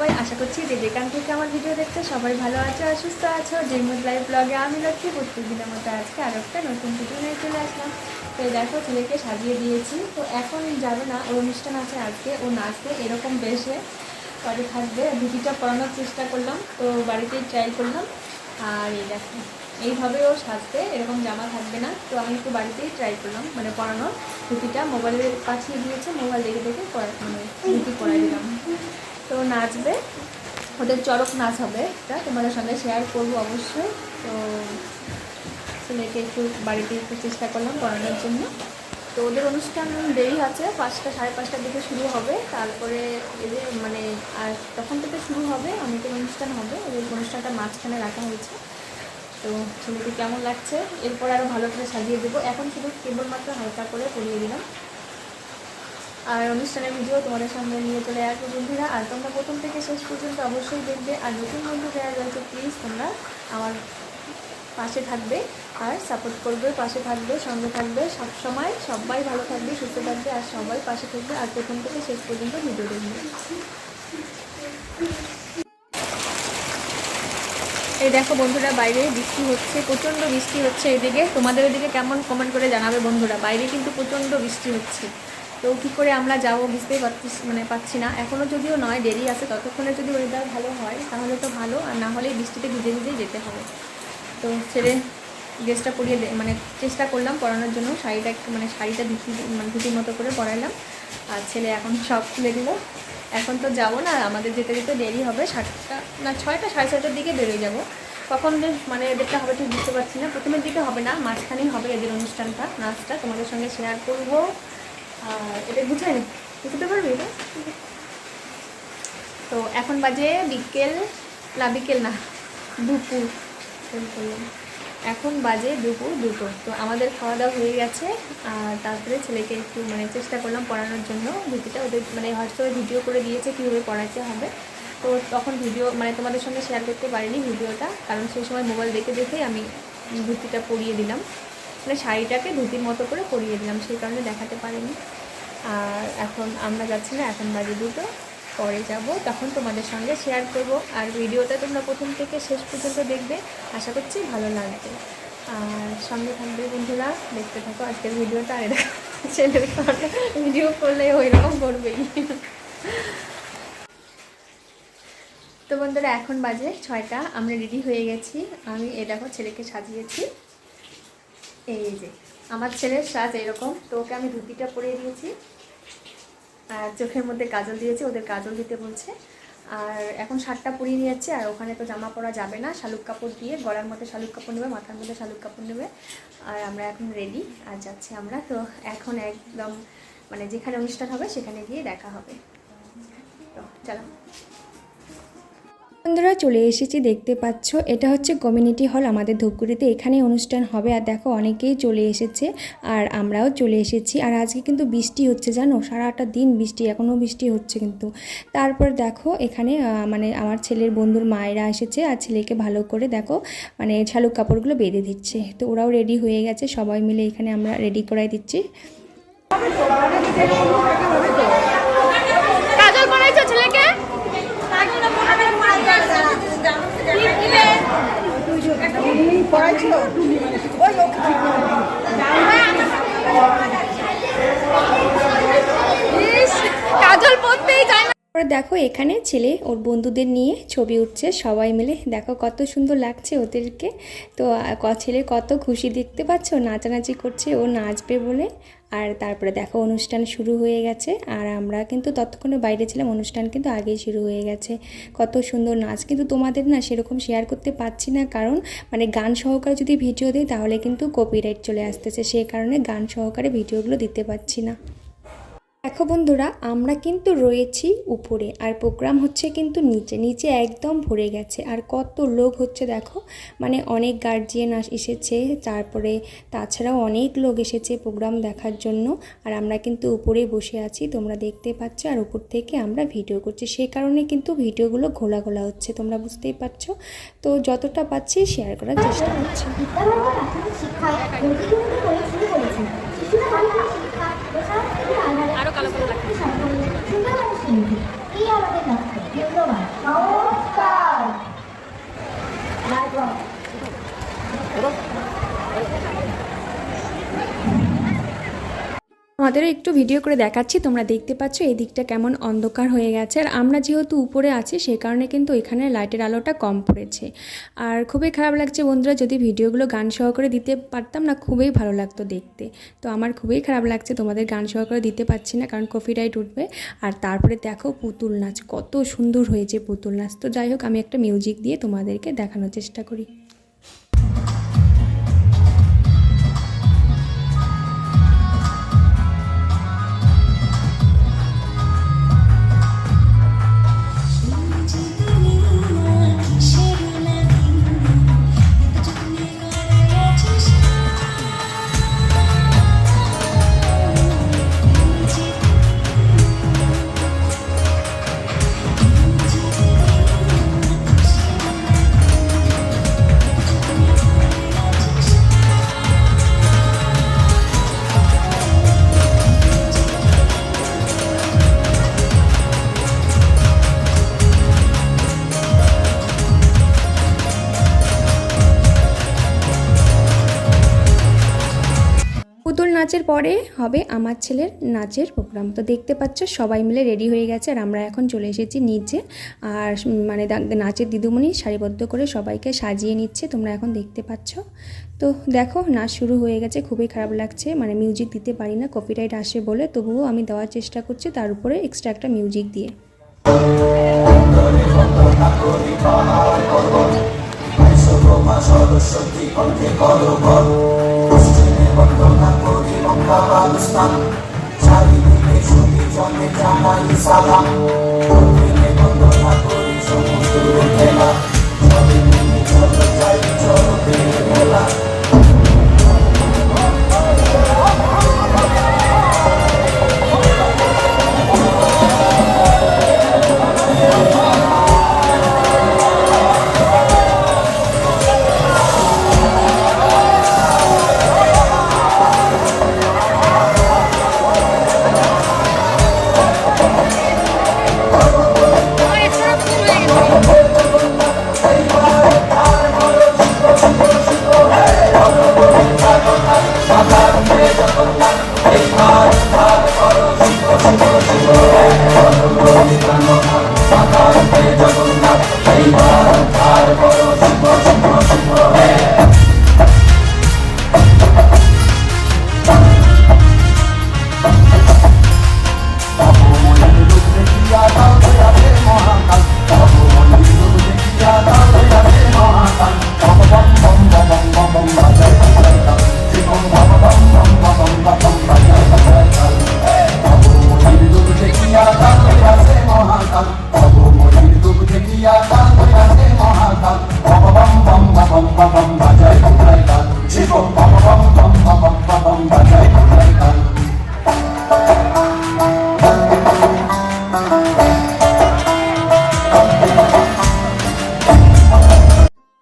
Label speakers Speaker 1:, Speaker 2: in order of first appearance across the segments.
Speaker 1: সবাই, আশা করছি যে যেখান থেকে আমার ভিডিও দেখতে সবাই ভালো আছো আর সুস্থ আছো। ড্রিমউড লাইফ ব্লগে আমি লক্ষ্মী প্রত্যেকদিনের মতো আজকে আর একটা নতুন ভিডিও নিয়ে চলে আসলাম। তো দেখো ছেলেকে সাজিয়ে দিয়েছি, তো এখন যাবে না, ওর অনুষ্ঠান আছে আজকে, ও নাচবে এরকম বেশে বাড়ি থাকবে। ধুতিটা পরানোর চেষ্টা করলাম, তো বাড়িতেই ট্রাই করলাম। আর এই দেখো এইভাবে ও সাজবে, এরকম জামা থাকবে না, তো আমি একটু বাড়িতেই ট্রাই করলাম মানে পরানোর। ধুতিটা মোবাইলে পাঠিয়ে দিয়েছে, মোবাইল দেখে দেখে মানে ধুতি পরাই দিলাম। তো নাচবে, ওদের চড়ক নাচ হবে, এটা তোমাদের সঙ্গে শেয়ার করবো অবশ্যই। তো ছেলেকে একটু বাড়িতে একটু চেষ্টা করলাম পড়ানোর জন্য। তো ওদের অনুষ্ঠান দেরি আছে, 5টা সাড়ে 5টার দিকে শুরু হবে, তারপরে এদের মানে আর তখন থেকে শুরু হবে অনেকের অনুষ্ঠান হবে। ওদের অনুষ্ঠানটা মাঝখানে রাখা হয়েছে। তো ছেলেকে কেমন লাগছে, এরপর আরও ভালো করে সাজিয়ে দেবো। এখন শুধু কেবলমাত্র হালকা করে পরিয়ে দিলাম। আর অনুষ্ঠানের ভিডিও তোমাদের সামনে নিয়ে চলে আসবো বন্ধুরা। আর তোমরা প্রথম থেকে শেষ পর্যন্ত অবশ্যই দেখবে। আর নতুন বন্ধু যারা রয়েছে প্লিজ তোমরা আমার পাশে থাকবে আর সাপোর্ট করবে, পাশে থাকবে, সঙ্গে থাকবে সব সময়। সবাই ভালো থাকবে, সুস্থ থাকবে আর সবাই পাশে থাকবে। আর প্রথম থেকে শেষ পর্যন্ত ভিডিও দেখবে। এই দেখো বন্ধুরা, বাইরে বৃষ্টি হচ্ছে, প্রচণ্ড বৃষ্টি হচ্ছে এদিকে। তোমাদের ওদিকে কেমন কমেন্ট করে জানাবে বন্ধুরা। বাইরে কিন্তু প্রচণ্ড বৃষ্টি হচ্ছে, তো কী করে আমরা যাবো বুঝতেই পাচ্ছি না। এখনও যদিও নয়, দেরি আছে, ততক্ষণে যদি ওয়েদার ভালো হয় তাহলে তো ভালো, আর না হলে বৃষ্টিতে ভিজে ভিজেই যেতে হবে। তো ছেড়ে ড্রেসটা পরিয়ে মানে চেষ্টা করলাম পরানোর জন্য, শাড়িটা একটু মানে শাড়িটা ধুতির মতো করে পরাইলাম। আর ছেলে এখন সব খুলে দিল। এখন তো যাবো না, আমাদের যেতে যেতে দেরি হবে, 7টা না 6টা সাড়ে 6টার দিকে বেরোয় যাবো। কখন মানে এদেরটা হবে ঠিক বুঝতে পারছি না। প্রথমের দিকে হবে না, মাঝখানেই হবে এদের অনুষ্ঠানটা, নাচটা তোমাদের সঙ্গে শেয়ার করবো। আর এটা বুঝাই বুঝতে পারবি এটা। তো এখন বাজে বিকেল না দুপুর, এখন বাজে দুপুর 2টো। তো আমাদের খাওয়া দাওয়া হয়ে গেছে। আর তারপরে ছেলেকে একটু মানে চেষ্টা করলাম পড়ানোর জন্য। ধুতিটা ওদের মানে হোয়াটসঅ্যাপে ভিডিও করে দিয়েছে কীভাবে পড়াতে হবে। তো তখন ভিডিও মানে তোমাদের সঙ্গে শেয়ার করতে পারিনি ভিডিওটা, কারণ সেই সময় মোবাইল দেখে দেখেই আমি ধুতিটা পরিয়ে দিলাম, মানে শাড়িটাকে ধুতির মতো করে পরিয়ে দিলাম, সেই কারণে দেখাতে পারিনি। আর এখন আমরা যাচ্ছি না, এখন বাজে 2টো, পরে যাব, তখন তোমাদের সঙ্গে শেয়ার করব। আর ভিডিওটা তোমরা প্রথম থেকে শেষ পর্যন্ত দেখবে, আশা করছি ভালো লাগবে। আর সঙ্গে থাকবে বন্ধুরা, দেখতে থাকো আজকের ভিডিওটা। আর ছেলের কারণে ভিডিও করলে ওই রকম করবেই। তো বন্ধুরা এখন বাজে 6টা, আমরা রেডি হয়ে গেছি। আমি দেখো ছেলেকে সাজিয়েছি, এই যে আমার ছেলের সাজ এরকম। তো ওকে আমি ধুতিটা পরিয়ে দিয়েছি আর চোখের মধ্যে কাজল দিয়েছি, ওদের কাজল দিতে বলছে। আর এখন শার্টটা পরিয়ে নিয়ে যাচ্ছে, আর ওখানে তো জামা পরা যাবে না, শালুক কাপড় দিয়ে গলার মধ্যে শালুক কাপড় নেবে, মাথার মধ্যে শালুক কাপড় নেবে। আর আমরা এখন রেডি আর যাচ্ছি আমরা। তো এখন একদম মানে যেখানে অনুষ্ঠান হবে সেখানে গিয়ে দেখা হবে। তো চলো
Speaker 2: বন্ধুরা, চলে এসেছি, দেখতে পাচ্ছ এটা হচ্ছে কমিউনিটি হল আমাদের ধূপগুড়িতে, এখানে অনুষ্ঠান হবে। আর দেখো অনেকেই চলে এসেছে আর আমরাও চলে এসেছি। আর আজকে কিন্তু বৃষ্টি হচ্ছে, জানো, সারাটা দিন বৃষ্টি, এখনও বৃষ্টি হচ্ছে কিন্তু। তারপর দেখো এখানে মানে আমার ছেলের বন্ধুর মায়েরা এসেছে আর ছেলেকে ভালো করে দেখো মানে শালুক কাপড়গুলো বেঁধে দিচ্ছে। তো ওরাও রেডি হয়ে গেছে, সবাই মিলে এখানে আমরা রেডি করাই দিচ্ছি।
Speaker 1: কাজল বানাইছো ছেলেকে? কাজল পরতেই যায় না।
Speaker 2: দেখো এখানে ছেলে ওর বন্ধুদের নিয়ে ছবি উঠছে সবাই মিলে, দেখো কত সুন্দর লাগছে ওদেরকে। তো ছেলে কত খুশি, দেখতে পাচ্ছ নাচানাচি করছে, ও নাচবে বলে। আর তারপরে দেখো অনুষ্ঠান শুরু হয়ে গেছে, আর আমরা কিন্তু ততক্ষণে বাইরে ছিলাম, অনুষ্ঠান কিন্তু আগেই শুরু হয়ে গেছে। কত সুন্দর নাচ, কিন্তু তোমাদের না সেরকম শেয়ার করতে পারছি না, কারণ মানে গান সহকারে যদি ভিডিও দিই তাহলে কিন্তু কপিরাইট চলে আসতেছে, সেই কারণে গান সহকারে ভিডিওগুলো দিতে পারছি না। দেখো বন্ধুরা, আমরা কিন্তু রয়েছি উপরে আর প্রোগ্রাম হচ্ছে কিন্তু নিচে, নিচে একদম ভরে গেছে। আর কত লোক হচ্ছে দেখো, মানে অনেক গার্জিয়ান এসেছে, তারপরে তাছাড়াও অনেক লোক এসেছে প্রোগ্রাম দেখার জন্য। আর আমরা কিন্তু উপরে বসে আছি, তোমরা দেখতে পাচ্ছ, আর উপর থেকে আমরা ভিডিও করছি, সেই কারণে কিন্তু ভিডিওগুলো ঘোলা ঘোলা হচ্ছে, তোমরা বুঝতেই পারছো। তো যতটা পাচ্ছি শেয়ার করার চেষ্টা করছি।
Speaker 1: আরো কালো কালো লাগছে।
Speaker 2: তোমাদেরও একটু ভিডিও করে দেখাচ্ছি। তোমরা দেখতে পাচ্ছ এই দিকটা কেমন অন্ধকার হয়ে গেছে, আর আমরা যেহেতু উপরে আছি সেই কারণে কিন্তু এখানে লাইটের আলোটা কম পড়েছে। আর খুবই খারাপ লাগছে বন্ধুরা, যদি ভিডিওগুলো গান সহকারে দিতে পারতাম না খুবই ভালো লাগতো দেখতে। তো আমার খুবই খারাপ লাগছে তোমাদের গান সহকারে দিতে পারছি না, কারণ কপিরাইট উঠবে। আর তারপরে দেখো পুতুল নাচ, কত সুন্দর হয়েছে পুতুল নাচ। তো যাই হোক, আমি একটা মিউজিক দিয়ে তোমাদেরকে দেখানোর চেষ্টা করি। পুতুল নাচের পরে হবে আমার ছেলের নাচের প্রোগ্রাম। তো দেখতে পাচ্ছ সবাই মিলে রেডি হয়ে গেছে, আর আমরা এখন চলে এসেছি নিচে। আর মানে নাচের দিদিমণি সারিবদ্ধ করে সবাইকে সাজিয়ে নিচ্ছে, তোমরা এখন দেখতে পাচ্ছ। তো দেখো নাচ শুরু হয়ে গেছে, খুবই খারাপ লাগছে, মানে মিউজিক দিতে পারি না, কপিরাইট আসে বলে, তবুও আমি দেওয়ার চেষ্টা করছি, তার উপরে এক্সট্রা একটা মিউজিক দিয়ে।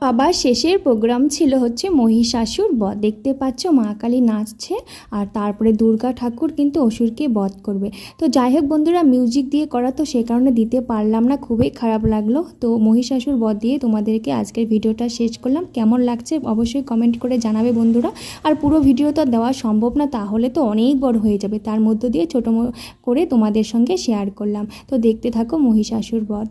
Speaker 2: সবার শেষের প্রোগ্রাম ছিল হচ্ছে মহিষাসুর বধ। দেখতে পাচ্ছ মা কালী নাচছে, আর তারপরে দুর্গা ঠাকুর কিন্তু অসুরকে বধ করবে। তো যাই হোক বন্ধুরা, মিউজিক দিয়ে করা, তো সে কারণে দিতে পারলাম না, খুবই খারাপ লাগলো। তো মহিষাসুর বধ দিয়ে তোমাদেরকে আজকের ভিডিওটা শেষ করলাম। কেমন লাগছে অবশ্যই কমেন্ট করে জানাবে বন্ধুরা। আর পুরো ভিডিও তো দেওয়া সম্ভব না, তাহলে তো অনেক বড় হয়ে যাবে, তার মধ্য দিয়ে ছোটো করে তোমাদের সঙ্গে শেয়ার করলাম। তো দেখতে থাকো মহিষাসুর বধ।